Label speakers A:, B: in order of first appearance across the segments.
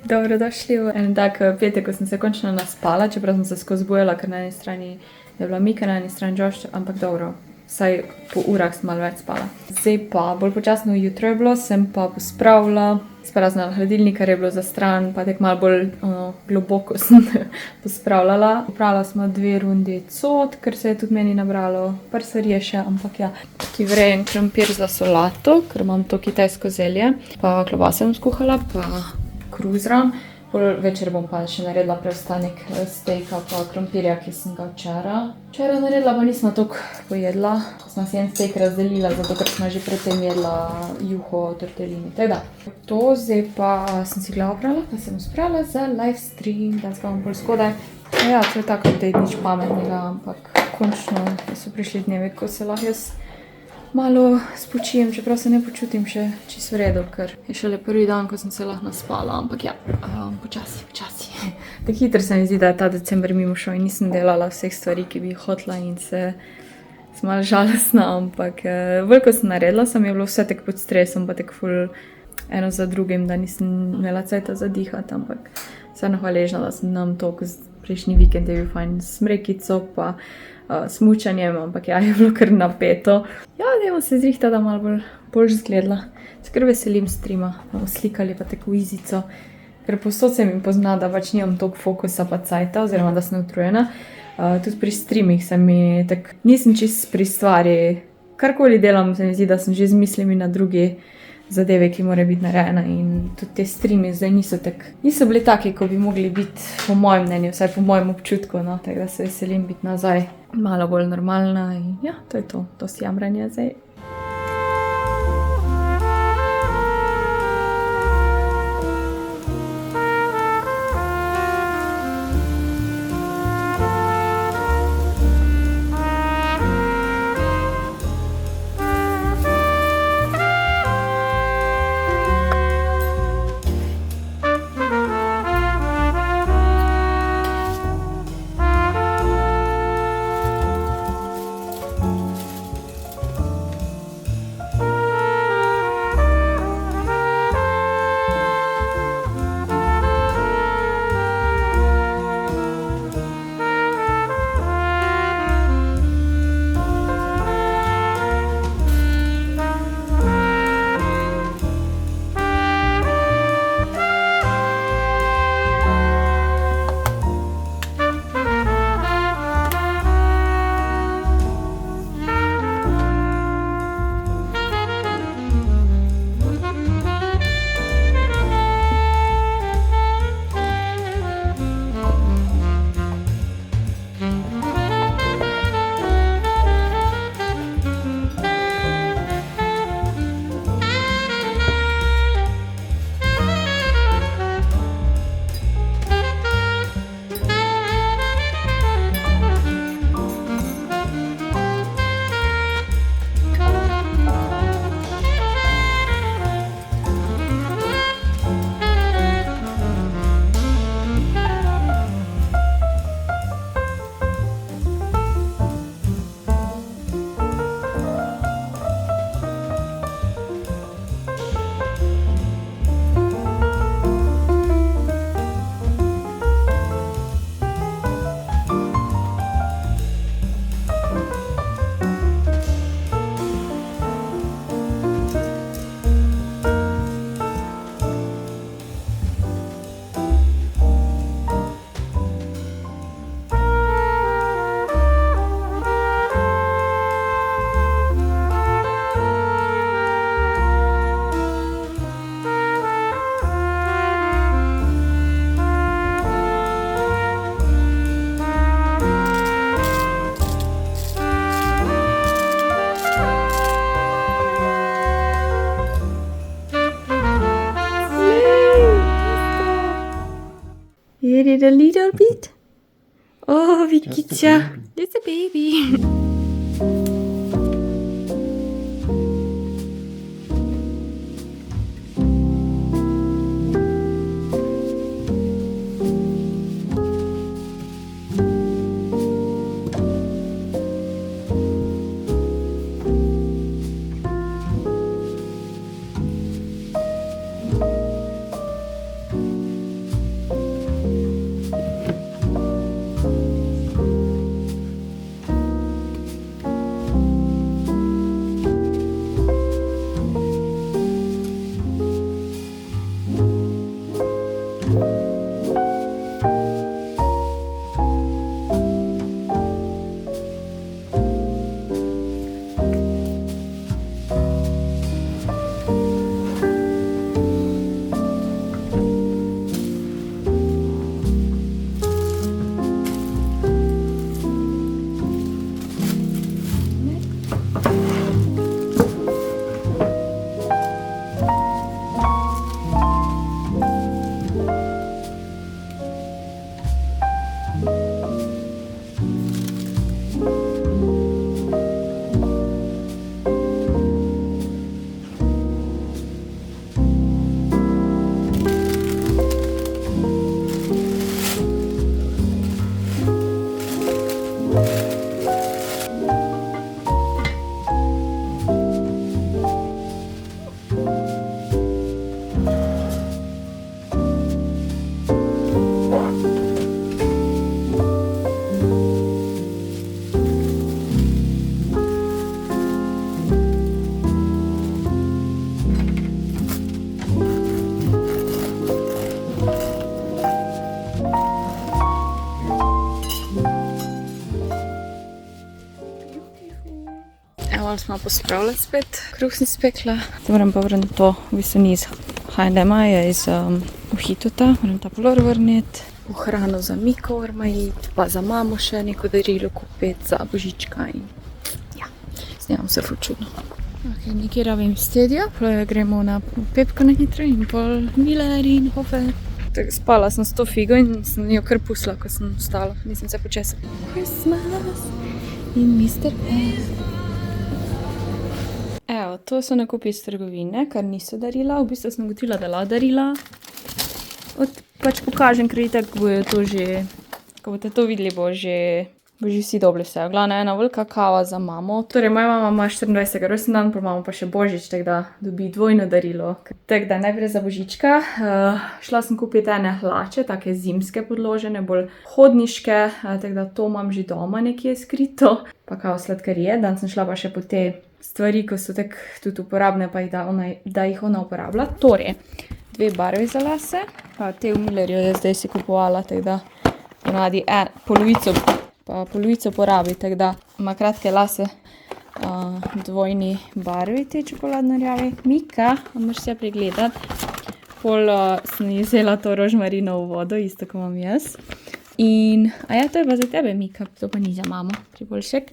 A: Dobrodošli v en tak petek, ko sem se končno naspala, čeprav sem se skozi bojala, ker na eni strani je bila Mika, na eni strani Josh, ampak dobro, vsaj po urah sem malo več spala. Zdaj pa, bolj počasno jutro je bilo, sem pa pospravila, spraznala hladilnik, kar je bilo za stran, pa tek malo bolj globoko sem pospravljala. Popravila smo 2 rundi cot, ker se je tudi meni nabralo prsarije še, ampak ja. Ki vrejen krompir za solato, ker imam to kitajsko zelje, pa klobase bom skuhala, pa kruzra. Večer bom pa še naredila preostanek stejka pa krompirja, ki sem ga včeraj naredila, pa nismo toliko pojedla. Smo si en stejk razdelila, zato ker smo že predtem jedla juho, tortellini. Teda, to zdaj pa sem si glavo prala, pa sem uspravila za live stream, da ga bom bolj skodaj. Ja, to je tako update, nič pametnega, ampak končno so prišli dnevi, ko se lahko jaz malo spočijem, čeprav se ne počutim še čisto v redu, ker je šele prvi dan, ko sem se lahko naspala, ampak ja, počasi. Tako hitro se mi zdi, da je ta december mimo šel in nisem delala vseh stvari, ki bi hotela in sem malo žalostna, ampak veliko sem naredila, sem je bilo vse tako pod stresom, pa tako ful eno za drugim, da nisem imela cajta zadihati, ampak vseeno hvaležna, da sem nam toliko prejšnji vikend je bil fajn smrekico, pa smučanjem, ampak ja, je bilo kar napeto. Ja, dajmo se zrihta, da malo bolj zgledala. Skor veselim streama, bomo slikali pa tako izico, ker povsod se mi pozna, da pač nimam toliko fokusa pa cajta, oziroma da sem utrujena. Tudi pri streamih se mi tako, nisem čist pri stvari, karkoli delam, se mi zdi, da sem že z mislimi na drugi zadeve, ki mora biti narejena in tudi te streami zdaj niso bili taki, ko bi mogli biti po mojem mnenju, vsaj po mojem občutku, no, tako da se veselim biti nazaj malo bolj normalna in ja, to je to si jamranje zdaj. You eat it a little bit? Oh, wie
B: Just a
A: geht's ja?
B: baby.
A: It's a baby. Evo smo pospravili spet, kruh sem spekla. Zdaj moram pa vrniti to, v bistvu ni iz H&M-a, je iz Ohituta. Moram ta polor vrniti. V hrano za Miko moramo iti, pa za mamo še neko darilo kupiti za Božička in ja, snemam se ful čudno. Ok, nekaj rabim stedja, gremo na Pepko na hitro in pol Miller in Hofer. Spala sem s to figo in sem jo kar pusla, ko sem vstala. Nisem se počesala. Christmas in Mr. S. Evo, to so nakupi iz trgovine, kar niso darila. V bistvu sem gotila, da lahko darila. Pač pokažem, ker itak bojo to že, ko boste to videli, bo že vsi dobili vse. Glavno ena velika kava za mamo. Torej, moja mama ima 24. rojstni dan, pa imamo pa še Božič, tako da dobi dvojno darilo. Tako da najprej za Božička. Šla sem kupiti ene hlače, take zimske podložene, bolj hodniške, tako da to imam že doma nekje skrito. Pa kao sladkarije, dan sem šla pa še po te stvari, ko so tako tudi uporabne, pa da jih ona uporablja. Torej, 2 barvi za lase, te v Millerju je zdaj si kupovala, tako da ponavadi polovico porabi, tako da ima kratke lase, dvojni barvi, te čokoladno rjavi. Mika, moraš se pregledati. Pol sem ji vzela to rožmarinovo vodo, isto ko imam jaz. In, a ja, to je pa za tebe, Mika, to pa ni za mamo, priboljšek.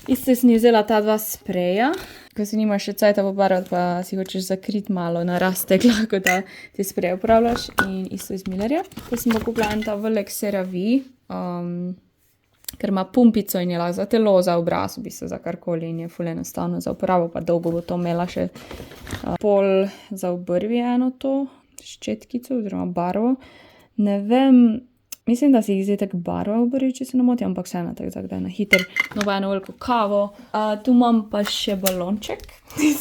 A: Isto sem ji vzela ta 2 spreja, ko si nimaš še cajta pobarvati, pa si hočeš zakriti malo na rast tegla, ko da te spreje uporabljaš, in isto iz Millerja. Ko sem pa kupila en ta velik CeraVe, ker ima pumpico in je lahko za telo, za obraz, v bistvu za karkoli in je ful enostavno za uporabo, pa dolgo bo to imela še. Pol za obrvi eno to, ščetkico oziroma barvo. Ne vem, mislim, da si jih zdaj tako barva obrvi, če se ne motim, ampak vseeno tako, da je na hiter. Novo eno veliko kavo. Tu imam pa še balonček,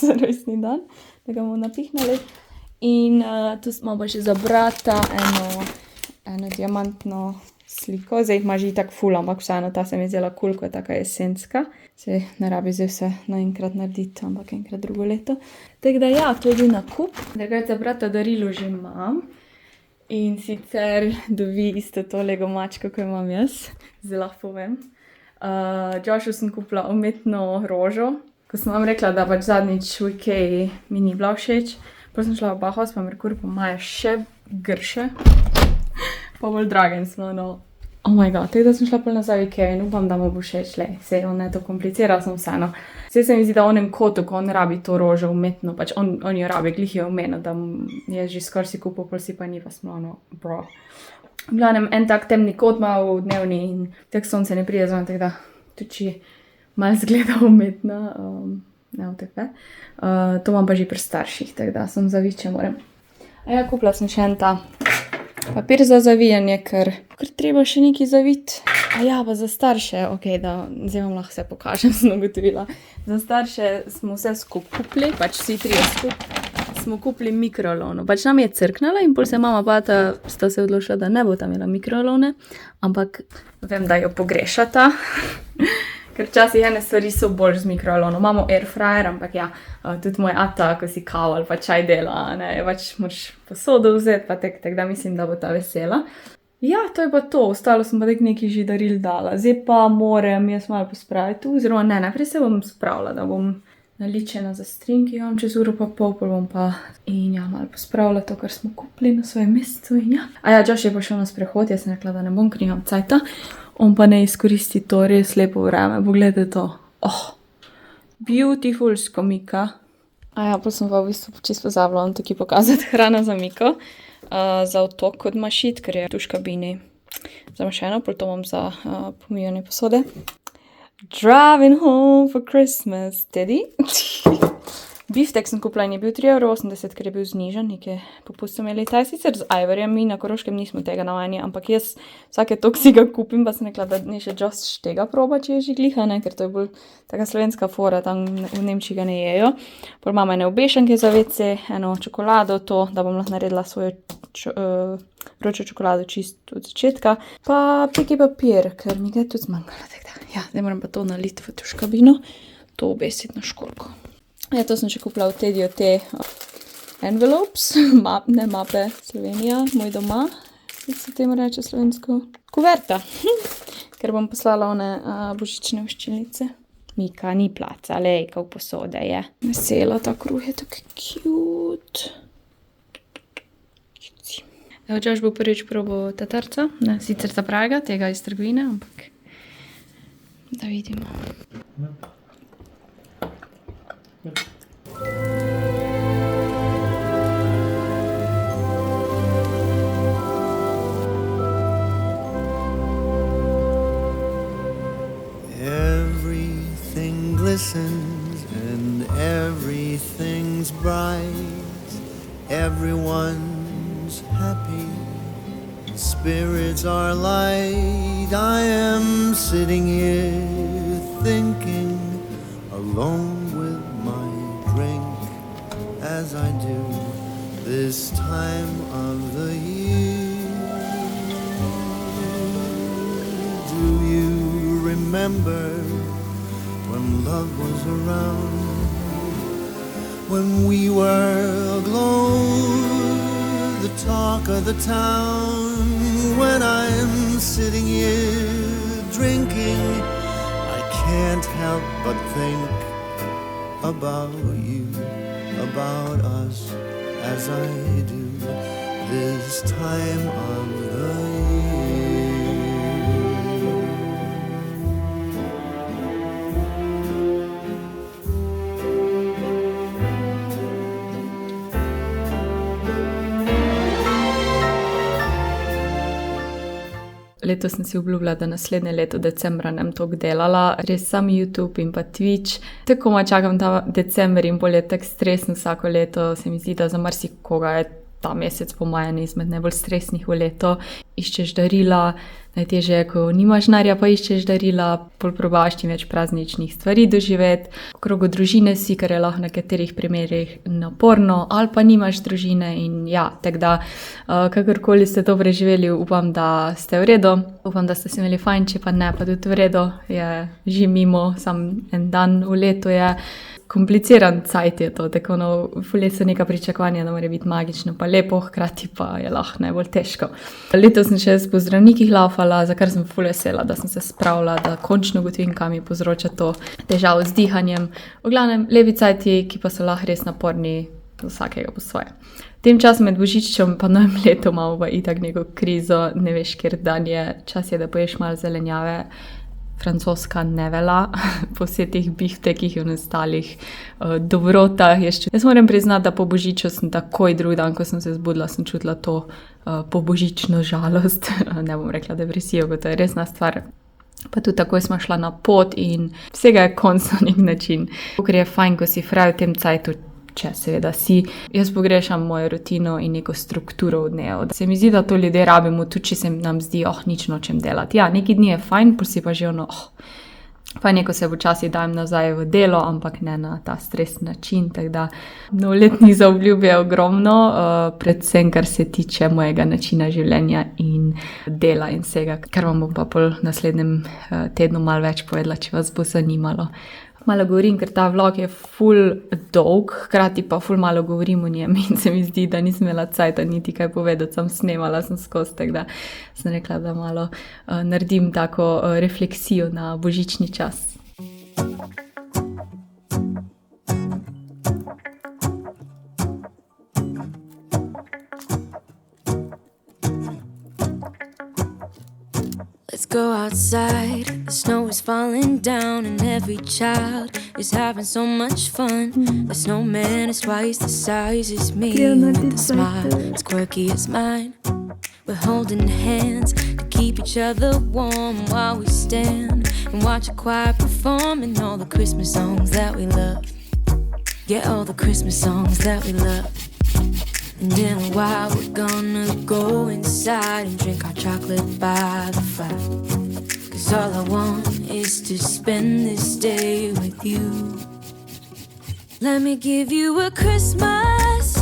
A: za rojstni dan, da ga bomo napihnali. In tu smo pa še za brata eno diamantno sliko. Zdaj jih ima že tako ful, ampak vseeno ta se mi je zdela kul, ko je taka jesenska. Se ne rabi zdaj vse naenkrat narediti, ampak enkrat drugo leto. Tako da ja, to je bil nakup. Drugače za brata darilo že imam. In sicer dobi isto to Lego mačko, ko imam jaz. Zdaj lahko povem. Joshu sem kupila umetno rožo, ko sem vam rekla, da pač zadnjič v Ikeji mi ni bila všeč. Potem sem šla v Bauhaus, pa Merkur, pa imajo še grše. Pa bolj dragen smo, no. Oh moj bog, tako da sem šla pol nazaj v Ikea in upam, da mu bo všeč, sej on ne to komplicira, sem vseeno. Zdaj se mi zdi, da v onem kotu, ko on rabi to rožo umetno, pač on jo rabi, glih je omenil, da je že skoraj si kupil, pol si pa ni, pa smo ono, bro. V glavnem, en tak temni kot ima v dnevni in tak sonce ne prije zven, tako da tudi malo zgleda umetno, ne v tepe. To imam pa že pri starših, tako da sem zaviče moram. A ja, kupila sem še en ta papir za zavijanje, ker treba še nekaj zaviti. A ja, pa za starše, da zdaj vam lahko vse pokažem, sem ugotovila. Za starše smo vse skupaj kupili, pač vsi trije skupaj. Smo kupili mikrolovno. Pač nam je crknala in pol se mama pa sta se odločila, da ne bo tam imela mikrolovne, ampak vem, da jo pogrešata. Ker včasih ene stvari so bolj z mikrolovno. Imamo airfryer, ampak ja, tudi moj ata, ko si kavo ali pa čaj dela, ne, pač moraš posodo vzeti, pa tako da mislim, da bo ta vesela. Ja, to je pa to, ostalo sem pa tek nekaj že daril dala. Zdaj pa moram jaz malo pospraviti, oziroma ne, najprej se bom spravila, da bom naličena za string, ki imam čez uro pa pol bom pa in ja, malo pospravila to, kar smo kupili na svojem mestu in ja. A ja, Josh je pa šel na sprehod, jaz sem rekla, da ne bom, ker nimam cajta. On pa ne izkoristi to res lepo vreme, pogledajte to. Beautiful s Mika. A ja, pa sem pa v bistvu čisto pozabila vam tukaj pokazati hrana za Miko. Za otok od mašit, ker je tu v kabini zamašeno, pol to imam za pomivanje posode. Driving home for Christmas, Teddy. Biftek sem kupila in je bil 3,80 €, ker je bil znižen, nekaj popust so imeli. Ta je sicer z ajvarjem, mi na Koroškem nismo tega navajeni, ampak jaz vsake toliko si ga kupim, pa sem rekla, da ne še Josh tega proba, če je že gliha, ne, ker to je bolj taka slovenska fora, tam v Nemčiji ga ne jejo. Pol mama ene obešanke za WC, eno čokolado, to, da bom lahko naredila svojo vročo čokolado čisto od začetka, pa piki papir, ker mi ga je tudi zmanjkalo, tako da, ja, zdaj moram pa to naliti v tuš kabino, to obesiti na školjko. Ja, to sem še kupila v Teddyju te envelopes, ne mape Slovenija, moj doma, kako se temu reče slovensko, kuverta, ker bom poslala one božične voščilnice. Mika ni placa, lejka v posode je. Vesela, ta kruh je tako cute. Evo, Josh bo prvič probal tatarca, ne, sicer ta pravega, tega iz trgovine, ampak da vidimo.
B: Everything glistens and everything's bright. Everyone's happy. Spirits are light. I am sitting here thinking alone with my drink as I do this time of the year. Do you remember when love was around? When we were aglow, the talk of the town. When I'm sitting here drinking, I can't help but think about you, about us, as I do this time of the year.
A: Letos sem si obljubila, da naslednje leto decembra ne bom toliko delala, res sam YouTube in pa Twitch. Tako ma čakam ta december in bolj je tak stresen vsako leto, se mi zdi, da za marsikoga je ta mesec po mojem izmed najbolj stresnih v leto. Iščeš darila, najtežje je, ko nimaš denarja, pa iščeš darila, pol probaš čim več prazničnih stvari doživeti. V krogu družine si, kar je lahko v nekaterih primerih naporno, ali pa nimaš družine in ja, tako da kakorkoli ste to preživeli, upam, da ste v redu, upam, da ste se imeli fajn, če pa ne, pa tudi v redu, je že mimo, sam en dan v letu je. Kompliciran cajt je to, tako ful so neka pričakovanja, da mora biti magično pa lepo, hkrati pa je lahko najbolj težko. Letos sem še po zdravnikih laufala, za kar sem ful vesela, da sem se spravila, da končno ugotovim, kaj mi povzroča to težavo z dihanjem. V glavnem, levi cajti, ki pa so lahko res naporni, za vsakega po svoje. tem času med Božičem pa novim letom imamo pa itak neko krizo, ne veš, ker dan je, čas je, da poješ malo zelenjave, francoska nevela, po vseh teh biftekih in ostalih dobrotah. Jaz moram priznati, da po Božiču sem takoj drugi dan, ko sem se zbudila, sem čutila to pobožično žalost, ne bom rekla depresijo, kot to je resna stvar. Pa tudi takoj smo šla na pot in vsega je konc na nek način. Ker je fajn, ko si fraj v tem cajtu, če seveda si. Jaz pogrešam mojo rutino in neko strukturo v dnevu. Se mi zdi, da to ljudje rabimo, tudi če se nam zdi, nič nočem delati. Ja, neki dni je fajn, pa si pa že fajn je, ko se počasi dajem nazaj v delo, ampak ne na ta stresni način. Tako da novoletnih zaobljub je ogromno, predvsem kar se tiče mojega načina življenja in dela in vsega, kar vam bom pa pol naslednjem tednu malo več povedala, če vas bo zanimalo. Malo govorim, ker ta vlog je ful dolg, hkrati pa ful malo govorim o njem in se mi zdi, da nisem imela cajta niti kaj povedati, sem snemala sem skozi, tako da sem rekla, da malo naredim tako refleksijo na božični čas.
C: Let's go outside, the snow is falling down and every child is having so much fun. The snowman is twice the size as me, with a smile as quirky as mine. We're holding hands to keep each other warm while we stand and watch a choir performing all the Christmas songs that we love. Yeah, all the Christmas songs that we love. And in a while we're gonna go inside and drink our chocolate by the fire. 'Cause all I want is to spend this day with you. Let me give you a Christmas,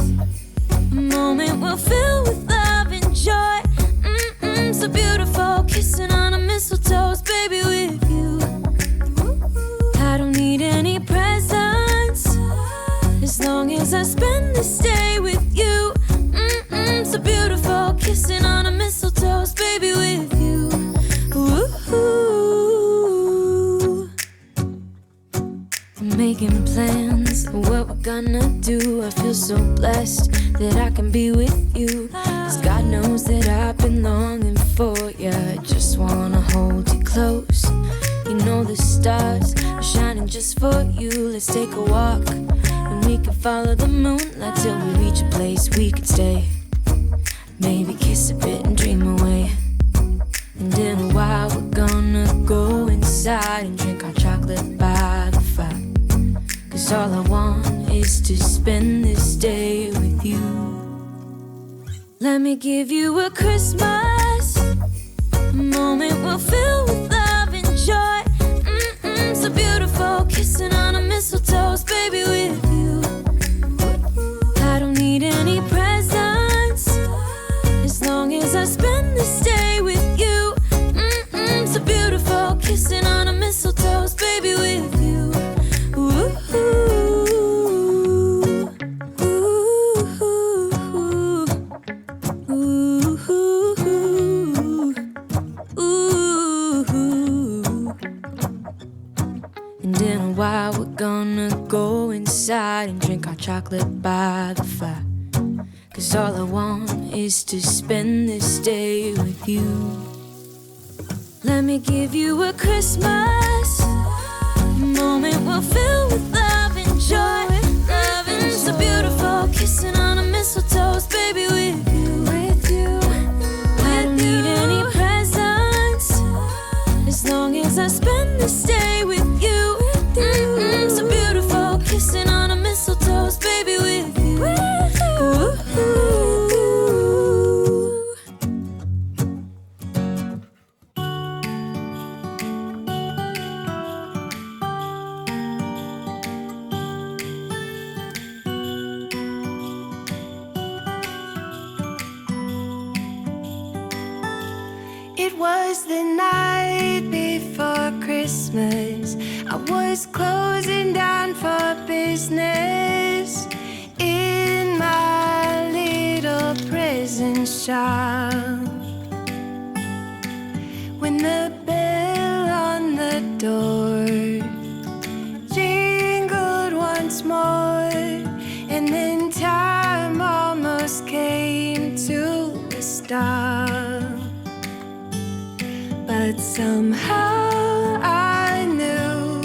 C: a moment we'll fill with love and joy. So beautiful, kissing on a mistletoe, baby, with you. I don't need any presents, as long as I spend this day with you. So beautiful, kissing on a mistletoe, baby, with you. Ooh. I'm making plans of what we're gonna do. I feel so blessed that I can be with you, 'cause God knows that I've been longing for you. I just wanna hold you close. You know the stars are shining just for you. Let's take a walk and we can follow the moonlight till we reach a place we can stay. Maybe kiss a bit and dream away. And in a while we're gonna go inside and drink our chocolate by the fire. 'Cause all I want is to spend this day with you. Let me give you a Christmas, a moment we'll fill with love and joy. So beautiful, kissing on a mistletoe, baby, with you. I don't need any presents, as long as I spend this day with you. So beautiful, kissing on a mistletoe, baby, with you. Ooh. And in a while we're gonna go inside and drink our chocolate by the fire. 'Cause all I want is to spend this day with you. Let me give you a Christmas, a moment we'll fill with love and joy. Love and so beautiful, kissing on a mistletoe, baby, with you. I don't need any presents, as long as I spend this day with you. So beautiful, kissing on a mistletoe, baby, with you. Ooh.
D: It was the night before Christmas. I was closing down for business in my little present shop, when the bell on the door jingled once more, and then time almost but somehow I knew,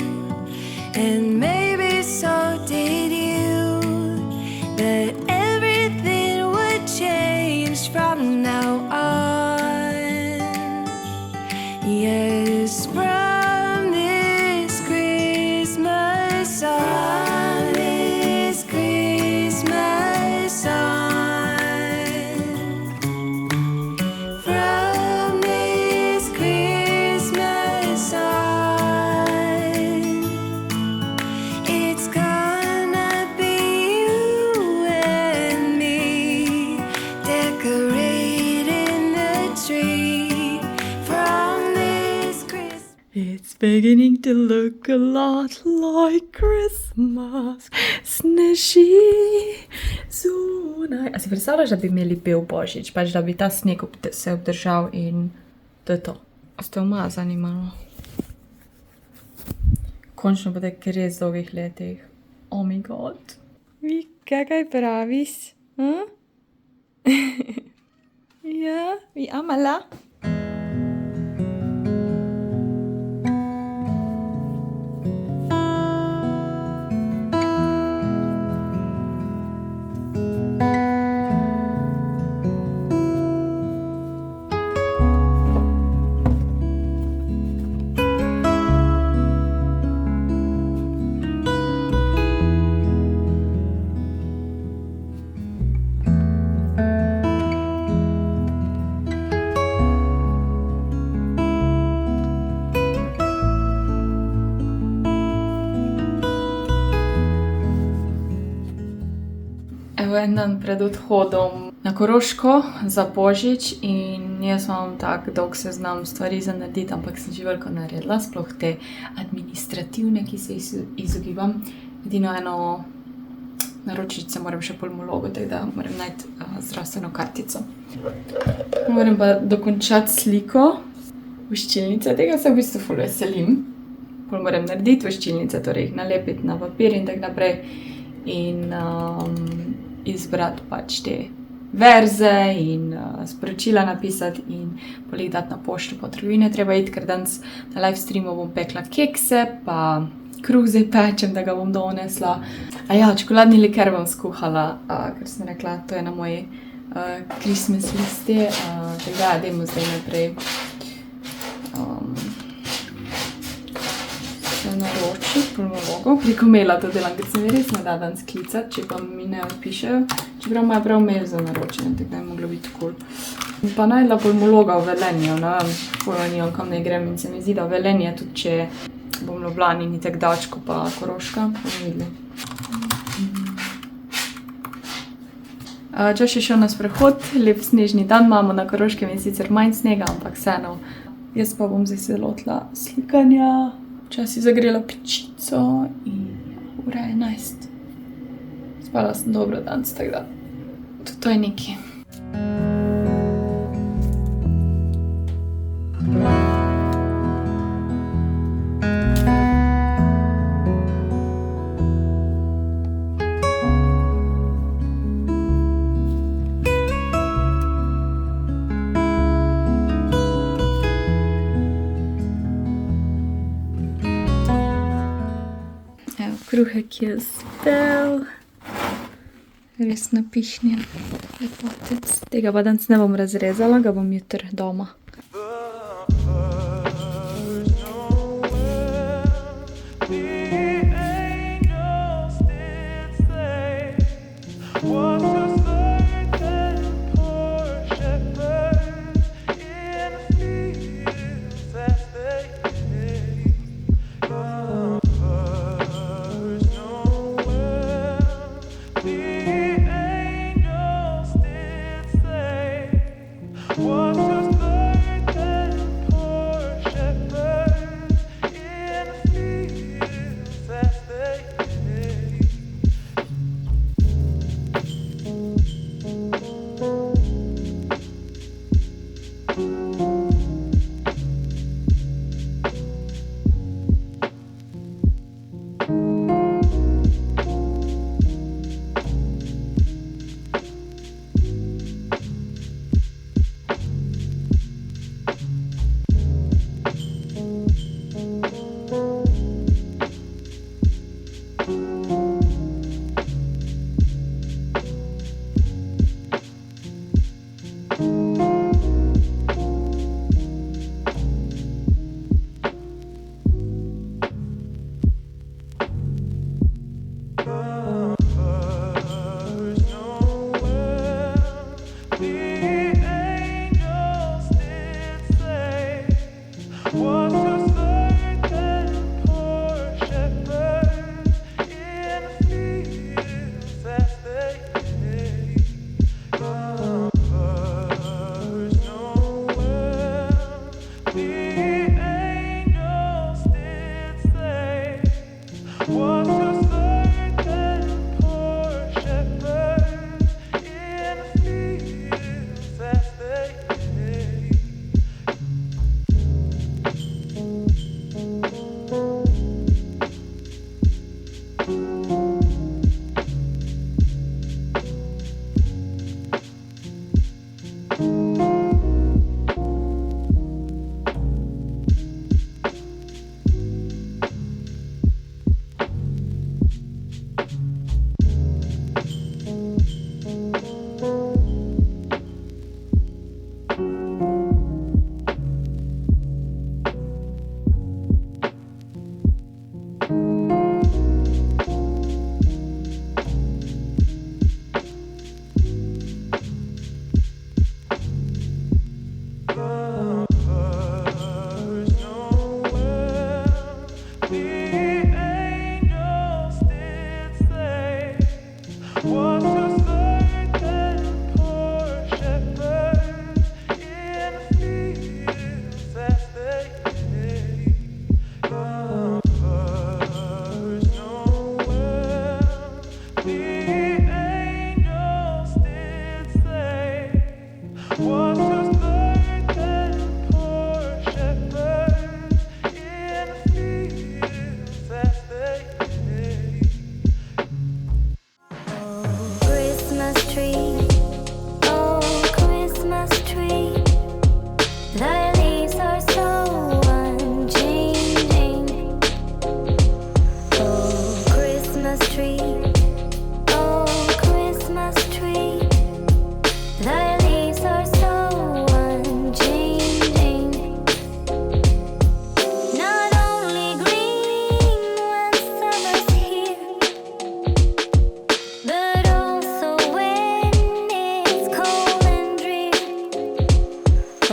D: and maybe so did you, that everything would change from now on. Yes, from this Christmas on, this Christmas on, from this Christmas on, it's gonna be you and me decorating the tree from this Christmas.
A: It's beginning to look a lot like Christmas. Sneži zunaj. A si predstavljaš, da bi imeli bel božič, pač da bi ta sneg se obdržal in to je to. Ste umazani malo. Končno po teh res dolgih letih. Oh my god. Vika, kaj praviš? Hm? Ja, vi amala. Evo en dan pred odhodom na Koroško za božič in jaz imam tak dolg seznam stvari za narediti, ampak sem že veliko naredila, sploh te administrativne, ki se izogibam. Edino eno naročiti se moram še pulmologu, tako da moram najti zdravstveno kartico. Moram pa dokončati sliko voščilnice, tega se v bistvu ful veselim. Pol moram narediti voščilnice, torej jih nalepiti na papir in tako naprej in izbrati pač te verze in sporočila napisati in pol jih dati na pošto po trgovine. Treba iti, ker danes na live streamu bom pekla kekse, pa kruh zdaj pečem, da ga bom donesla. A ja, čokoladni liker bom skuhala, ker sem rekla, to je na moji Christmas listi, tako da dajmo zdaj naprej se naročiti pulmologu. Preko maila to delam, ker se mi res ne da danes klicati, če pa mi ne odpišejo. Čeprav imajo prav mail za naročenje, tako da je moglo biti cool. In pa najdla pulmologa v Velenju, ne vem, pojma nimam, kam ne grem in se mi zdi, da Velenje, tudi če bom v Ljubljani, ni tako daleko pa Koroška, bomo videli. Josh je šel na sprehod, lep snežni dan imamo na Koroškem in sicer manj snega, ampak vseeno. Jaz pa bom zdaj se lotila slikanja, včasih zagrela pečico in ura je 11. Spala sem dobro danes, tako da to je nekaj. Evo, kruhek je spel. Res napišnjen, lepotec. Tega pa danes ne bom razrezala, ga bom jutri doma.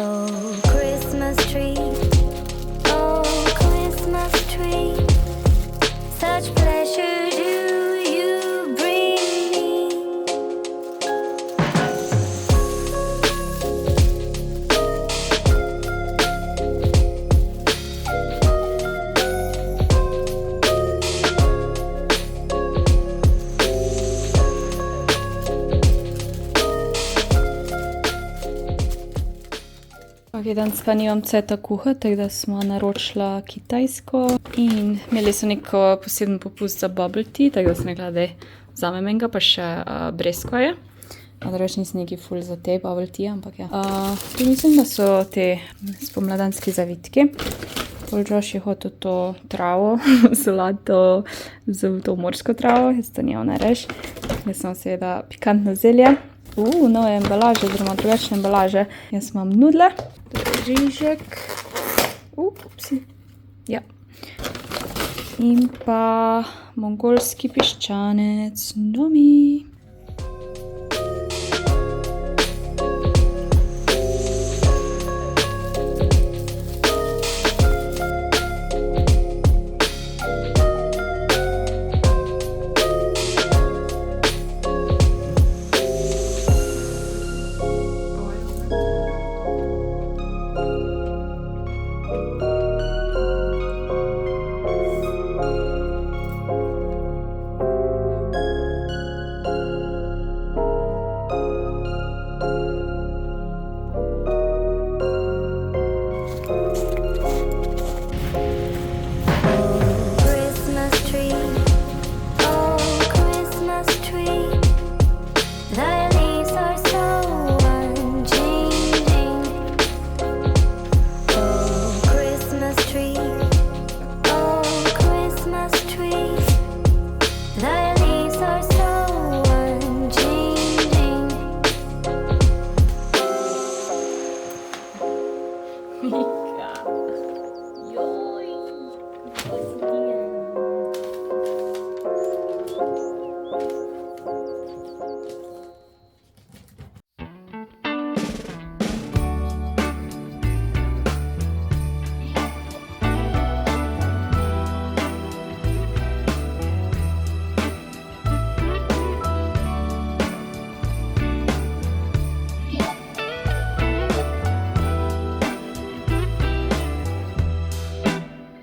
C: Oh, Christmas tree, oh, Christmas tree, such pleasure do you bring me.
A: Ok, danes pa nimam ceta kuha, tako da smo naročila kitajsko in imeli so neko poseben popust za bubble tea, tako da sem rekla, da vzamem enega, pa še breskvaje. Drugač nisem neki ful za te bubble tea, ampak ja. Tu mislim, da so te spomladanski zavitki. Pol Josh je hotel to travo, solato z to morsko travo, jaz to njel ne reš. Jaz sem seveda pikantno zelje. Nove embalaže, oziroma drugačne embalaže. Jaz imam nudle, rižek, upsi, ja. In pa mongolski piščanec, nomi.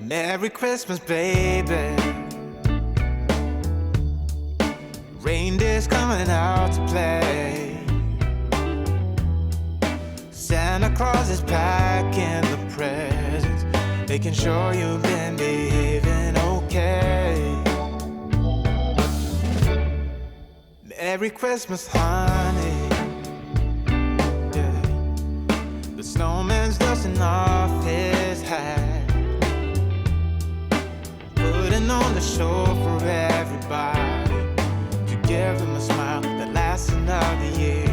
B: Merry Christmas, baby. Reindeer's coming out to play. Santa Claus is packing the presents, making sure you've been behaving okay. Merry Christmas, honey. Yeah. The snowman's dusting off his hat, putting on the show for everybody, to give them a smile that lasts another year.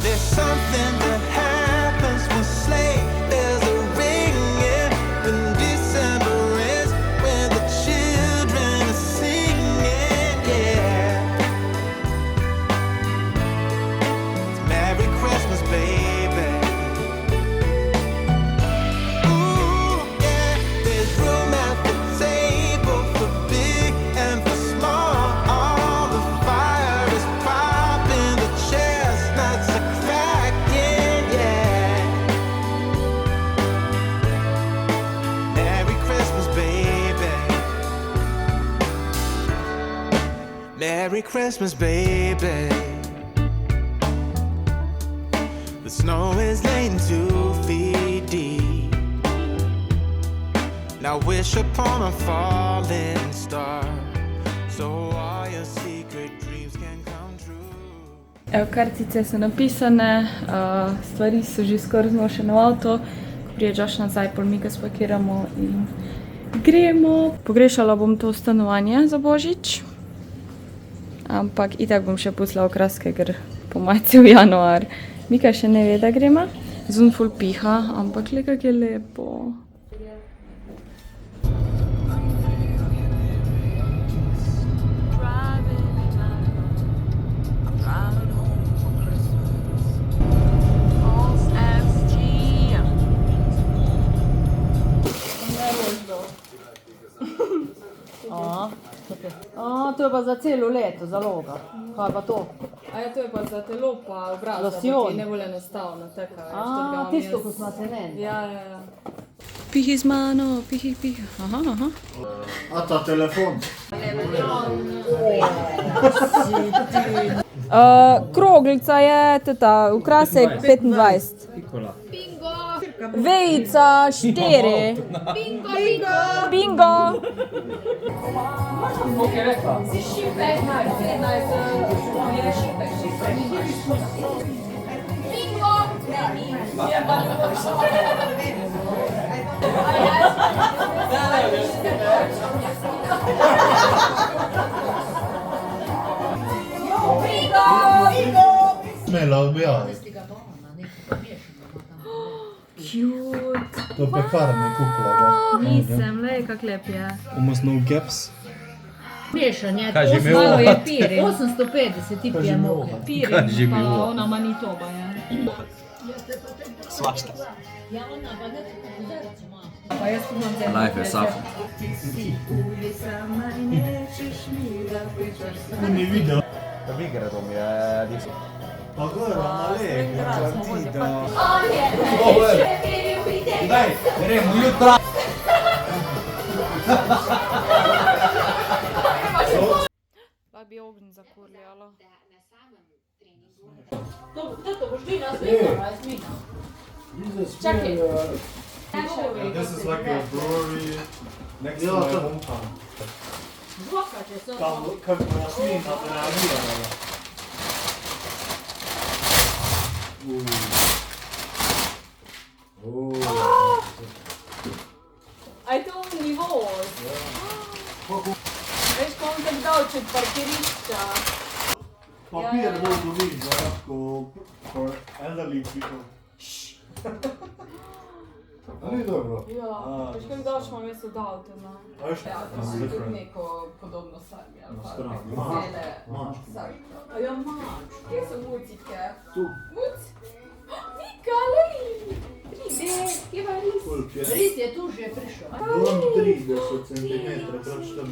B: There's something that happens when sleigh bells are ringing, when December ends, when the children are singing, yeah. It's Merry Christmas, baby. Ooh, yeah, there's room at the table for big and for small. All the fire is popping, the chestnuts are cracking, yeah. Merry Christmas, baby. Merry Christmas, baby. The snow is laying 2 feet deep. Now wish upon a falling star, so all your secret dreams can come true.
A: Evo, kartice so napisane, stvari so že skoraj znošene v avto. Ko prije Josh nazaj, pol mi ga spakiramo in gremo. Pogrešala bom to stanovanje za Božič, ampak itak bom še pustila okraske, ker po majci v januar. Mika še ne ve, da gremo. Zun ful piha, ampak le kak je lepo.
D: Driving in my car, I'm driving home
E: je pa za celo leto zaloga. Kaj pa to?
A: A ja, to je pa za telo pa obraz,
E: Losjon.
A: ki ne bolj enostavno, tako.
E: Tisto, ko smo se meni.
A: Ja. Pihi z mano, pihi. Aha.
F: A ta telefon?
A: Kroglica je, teta, ukrasek 25. Vejica 4. Bingo.
F: Smela objavi.
A: Cute.
F: To pekarni kupila ga.
A: Nisem, lej, kak lep je.
G: Almost no gaps.
E: Mešanje.
G: Kaj že
A: Malo
G: imel?
A: je pirin.
E: 850 ti pijemo.
A: Pirin, pa ona Manitoba je.
G: Svašta.
A: Pa jaz imam zdaj.
G: Life je suffer.
F: Ni video.
G: Da Vigradom je...
F: Pa gora, na levo.
G: Daj, gremo jutra.
A: Pa bi ognj zakurljala.
E: To boš ti nas videla, Jasmina.
A: Čakaj.
F: This is like a brewery next to my hometown.
E: Zvoka će se
F: Tam, kako Jasmin, da te reagirala.
A: Aj to nivo. Veš, ko on tak dal čez parkirišča.
F: Papir bolj dobi, za lahko for elderly people. A ni dobro?
A: Ja, veš, kako dal šmo mesto da avto na...
F: A veš, different.
A: neko podobno sarmi, ali
F: Na
A: pa
F: strani.
A: vesele
F: Mačko.
A: sarmi. A ja, mač, kje so mucike?
F: Tu.
A: Muc? Mika, lej! Pride, kje pa ris?
F: Koliko je?
E: Ris je tu že prišel.
F: Dom 30 cm, krat 14.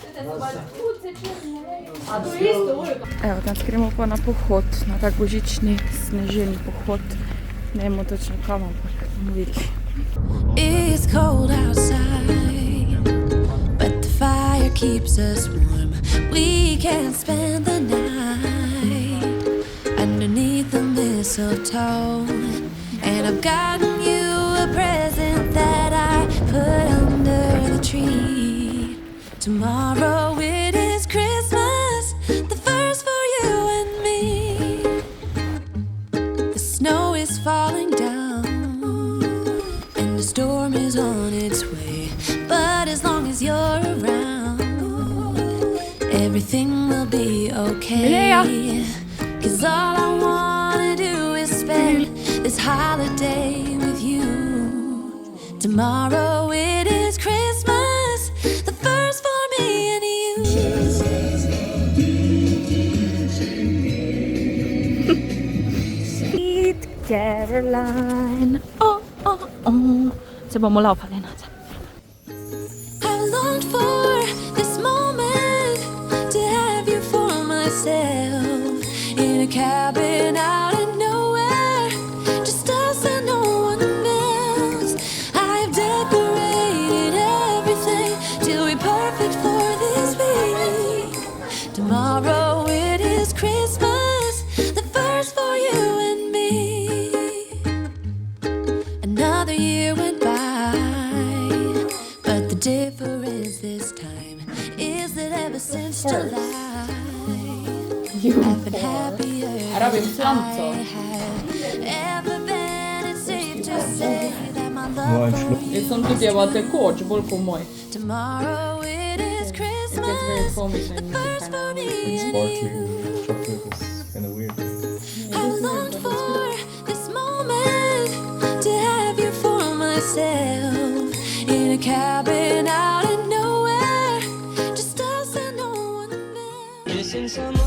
A: Tete so pač muce črne, lej.
E: A to je isto ujka.
A: Evo, danes gremo pa na pohod, na tak božični sneženi pohod. Ne vemo točno kam, ampak bomo videli.
C: It's cold outside, but the fire keeps us warm. We can spend the night underneath the mistletoe. And I've gotten you a present that I put under the tree. Tomorrow it is Christmas, the first for you and me. The snow is falling down and the storm is on its way. But as long as you're around, everything will be okay. 'Cause all I wanna do is spend this holiday with you. Tomorrow it is Christmas, the first for me and you.
A: Sweet Caroline, oh. Se bomo laufali nazaj.
C: I longed for this moment to have you for myself in a cabin out in nowhere, just us and no one else. I've decorated everything to be perfect for this week. Tomorrow it is Christmas, the first for you and me. Another year went by, but the difference this time is that ever since July, I've been happier
A: Robim
C: than
A: flamco.
C: I have ever been. It's safe to say that my love for you
A: Jaz sem tudi jeva tekoč, bolj kot moj.
C: tomorrow it is
A: Jaz
C: Christmas,
A: vejo komičen.
C: the first for me and you.
G: Chocolate is kind of weird.
C: I longed for this moment to have you for myself in a cabin out in nowhere, just us and no one else.
H: Missing someone